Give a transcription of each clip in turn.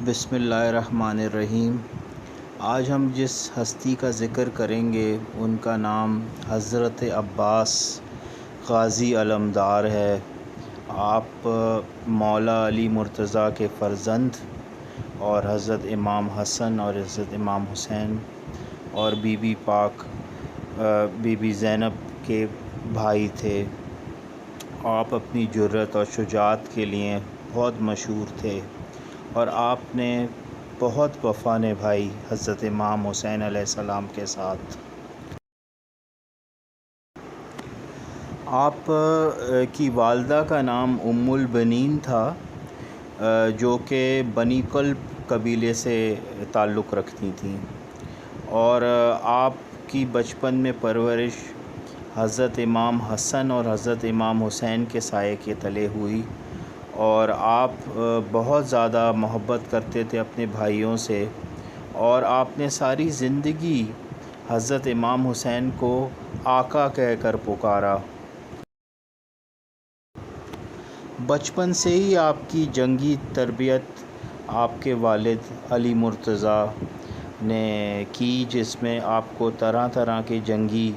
بسم اللہ الرحمن الرحیم۔ آج ہم جس ہستی کا ذکر کریں گے ان کا نام حضرت عباس غازی علمدار ہے۔ آپ مولا علی مرتضیٰ کے فرزند اور حضرت امام حسن اور حضرت امام حسین اور بی بی پاک بی بی زینب کے بھائی تھے۔ آپ اپنی جرأت اور شجاعت کے لیے بہت مشہور تھے اور آپ نے بہت وفا نبھائی حضرت امام حسین علیہ السلام کے ساتھ۔ آپ کی والدہ کا نام ام البنین تھا، جو کہ بنی کلب قبیلے سے تعلق رکھتی تھیں، اور آپ کی بچپن میں پرورش حضرت امام حسن اور حضرت امام حسین کے سائے کے تلے ہوئی، اور آپ بہت زیادہ محبت کرتے تھے اپنے بھائیوں سے، اور آپ نے ساری زندگی حضرت امام حسین کو آقا کہہ کر پکارا۔ بچپن سے ہی آپ کی جنگی تربیت آپ کے والد علی مرتضیٰ نے کی، جس میں آپ کو طرح طرح کے جنگی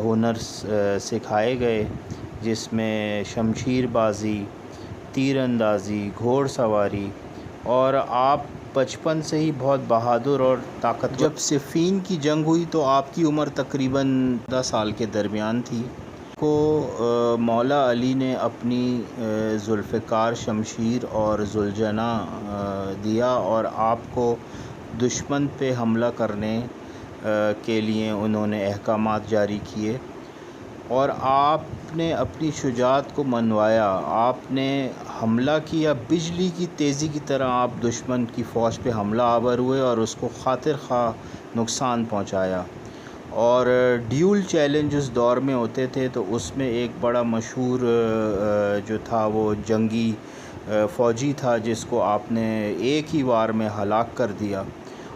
ہنر سکھائے گئے، جس میں شمشیر بازی، تیر اندازی، گھوڑ سواری، اور آپ بچپن سے ہی بہت بہادر اور طاقتور۔ جب صفین کی جنگ ہوئی تو آپ کی عمر تقریباً 10 سال کے درمیان تھی۔ کو مولا علی نے اپنی ذوالفقار شمشیر اور ذوالجناح دیا، اور آپ کو دشمن پہ حملہ کرنے کے لیے انہوں نے احکامات جاری کیے، اور آپ نے اپنی شجاعت کو منوایا۔ آپ نے حملہ کیا، بجلی کی تیزی کی طرح آپ دشمن کی فوج پہ حملہ آور ہوئے اور اس کو خاطر خواہ نقصان پہنچایا۔ اور ڈیول چیلنج اس دور میں ہوتے تھے، تو اس میں ایک بڑا مشہور جو تھا وہ جنگی فوجی تھا، جس کو آپ نے ایک ہی وار میں ہلاک کر دیا،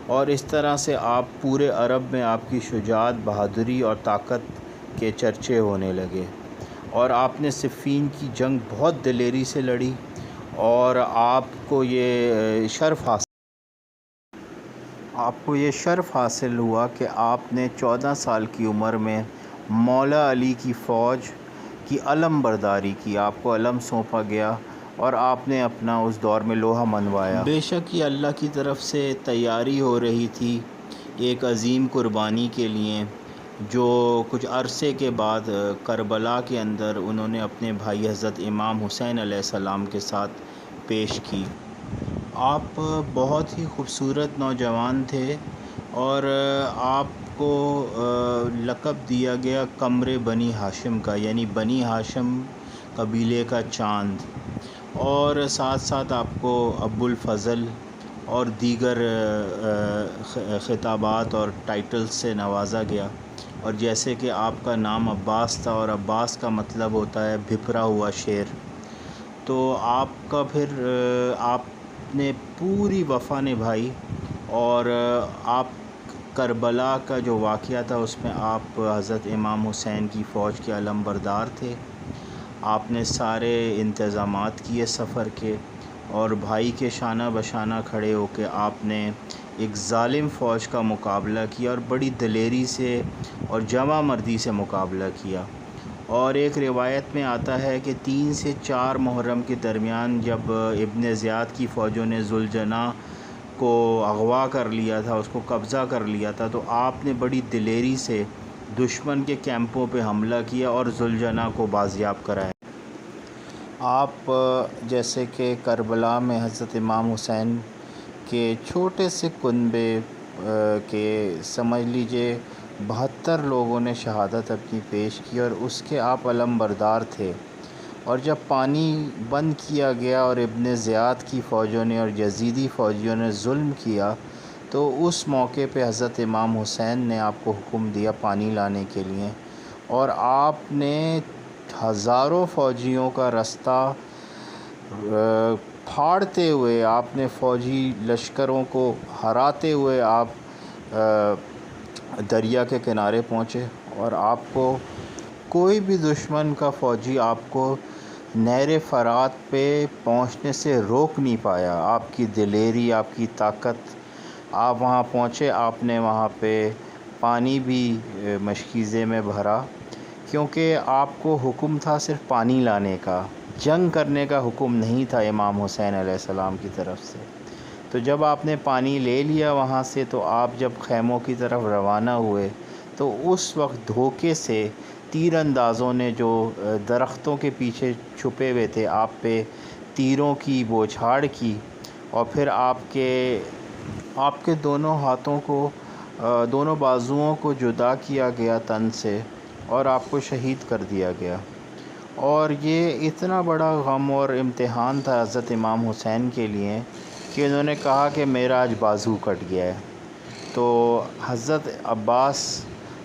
اور اس طرح سے آپ پورے عرب میں آپ کی شجاعت، بہادری اور طاقت کے چرچے ہونے لگے، اور آپ نے صفین کی جنگ بہت دلیری سے لڑی، اور آپ کو یہ شرف حاصل ہوا کہ آپ نے 14 سال کی عمر میں مولا علی کی فوج کی علم برداری کی۔ آپ کو علم سونپا گیا اور آپ نے اپنا اس دور میں لوہا منوایا۔ بے شک یہ اللہ کی طرف سے تیاری ہو رہی تھی ایک عظیم قربانی کے لیے، جو کچھ عرصے کے بعد کربلا کے اندر انہوں نے اپنے بھائی حضرت امام حسین علیہ السلام کے ساتھ پیش کی۔ آپ بہت ہی خوبصورت نوجوان تھے، اور آپ کو لقب دیا گیا قمر بنی ہاشم کا، یعنی بنی ہاشم قبیلے کا چاند، اور ساتھ ساتھ آپ کو ابو الفضل اور دیگر خطابات اور ٹائٹلز سے نوازا گیا۔ اور جیسے کہ آپ کا نام عباس تھا، اور عباس کا مطلب ہوتا ہے بھپرا ہوا شیر، تو آپ کا پھر آپ نے پوری وفا نبھائی، اور آپ کربلا کا جو واقعہ تھا اس میں آپ حضرت امام حسین کی فوج کے علم بردار تھے۔ آپ نے سارے انتظامات کیے سفر کے، اور بھائی کے شانہ بشانہ کھڑے ہو کے آپ نے ایک ظالم فوج کا مقابلہ کیا، اور بڑی دلیری سے اور جواں مردی سے مقابلہ کیا۔ اور ایک روایت میں آتا ہے کہ 3 سے 4 محرم کے درمیان جب ابن زیاد کی فوجوں نے ذوالجناح کو اغوا کر لیا تھا، اس کو قبضہ کر لیا تھا، تو آپ نے بڑی دلیری سے دشمن کے کیمپوں پہ حملہ کیا اور ذوالجناح کو بازیاب کرایا۔ آپ جیسے کہ کربلا میں حضرت امام حسین کے چھوٹے سے کنبے کے سمجھ لیجئے 72 لوگوں نے شہادت اپنی پیش کی، اور اس کے آپ علم بردار تھے۔ اور جب پانی بند کیا گیا اور ابن زیاد کی فوجوں نے اور یزیدی فوجیوں نے ظلم کیا، تو اس موقع پہ حضرت امام حسین نے آپ کو حکم دیا پانی لانے کے لیے، اور آپ نے ہزاروں فوجیوں کا رستہ پھاڑتے ہوئے، آپ نے فوجی لشکروں کو ہراتے ہوئے آپ دریا کے کنارے پہنچے، اور آپ کو کوئی بھی دشمن کا فوجی آپ کو نہر فرات پہ پہنچنے سے روک نہیں پایا۔ آپ کی دلیری، آپ کی طاقت، آپ وہاں پہنچے، آپ نے وہاں پہ پانی بھی مشکیزے میں بھرا، کیونکہ آپ کو حکم تھا صرف پانی لانے کا، جنگ کرنے کا حکم نہیں تھا امام حسین علیہ السلام کی طرف سے۔ تو جب آپ نے پانی لے لیا وہاں سے، تو آپ جب خیموں کی طرف روانہ ہوئے تو اس وقت دھوکے سے تیر اندازوں نے، جو درختوں کے پیچھے چھپے ہوئے تھے، آپ پہ تیروں کی بوچھاڑ کی، اور پھر آپ کے دونوں ہاتھوں کو، دونوں بازوؤں کو جدا کیا گیا تن سے، اور آپ کو شہید کر دیا گیا۔ اور یہ اتنا بڑا غم اور امتحان تھا حضرت امام حسین کے لیے کہ انہوں نے کہا کہ میرا آج بازو کٹ گیا ہے۔ تو حضرت عباس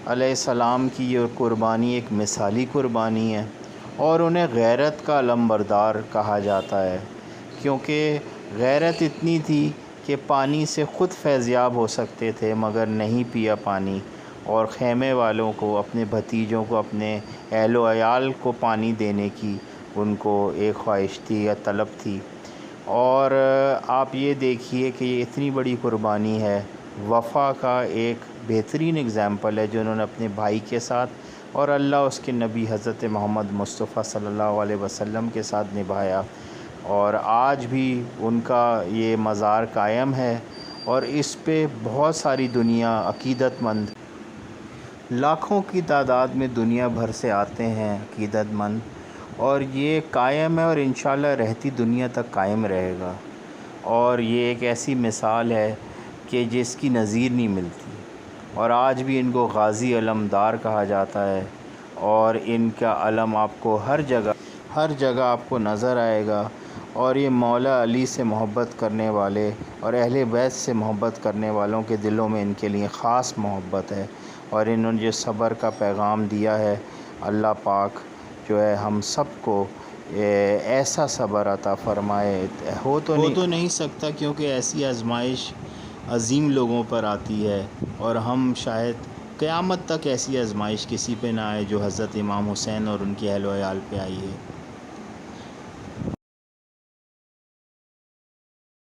علیہ السلام کی یہ قربانی ایک مثالی قربانی ہے، اور انہیں غیرت کا علمبردار کہا جاتا ہے، کیونکہ غیرت اتنی تھی کہ پانی سے خود فیضیاب ہو سکتے تھے مگر نہیں پیا پانی، اور خیمے والوں کو، اپنے بھتیجوں کو، اپنے اہل و عیال کو پانی دینے کی ان کو ایک خواہش تھی یا طلب تھی۔ اور آپ یہ دیکھیے کہ یہ اتنی بڑی قربانی ہے، وفا کا ایک بہترین اگزامپل ہے جو انہوں نے اپنے بھائی کے ساتھ اور اللہ اس کے نبی حضرت محمد مصطفیٰ صلی اللہ علیہ وسلم کے ساتھ نبھایا، اور آج بھی ان کا یہ مزار قائم ہے، اور اس پہ بہت ساری دنیا، عقیدت مند لاکھوں کی تعداد میں دنیا بھر سے آتے ہیں عقیدت مند، اور یہ قائم ہے اور انشاءاللہ رہتی دنیا تک قائم رہے گا۔ اور یہ ایک ایسی مثال ہے کہ جس کی نظیر نہیں ملتی، اور آج بھی ان کو غازی علمدار کہا جاتا ہے، اور ان کا علم آپ کو ہر جگہ آپ کو نظر آئے گا۔ اور یہ مولا علی سے محبت کرنے والے اور اہل بیت سے محبت کرنے والوں کے دلوں میں ان کے لیے خاص محبت ہے، اور انہوں نے جو صبر کا پیغام دیا ہے، اللہ پاک جو ہے ہم سب کو ایسا صبر عطا فرمائے۔ ہو تو نہیں سکتا، کیونکہ ایسی آزمائش عظیم لوگوں پر آتی ہے، اور ہم شاید قیامت تک ایسی آزمائش کسی پہ نہ آئے جو حضرت امام حسین اور ان کے اہل و عیال پہ آئی ہے۔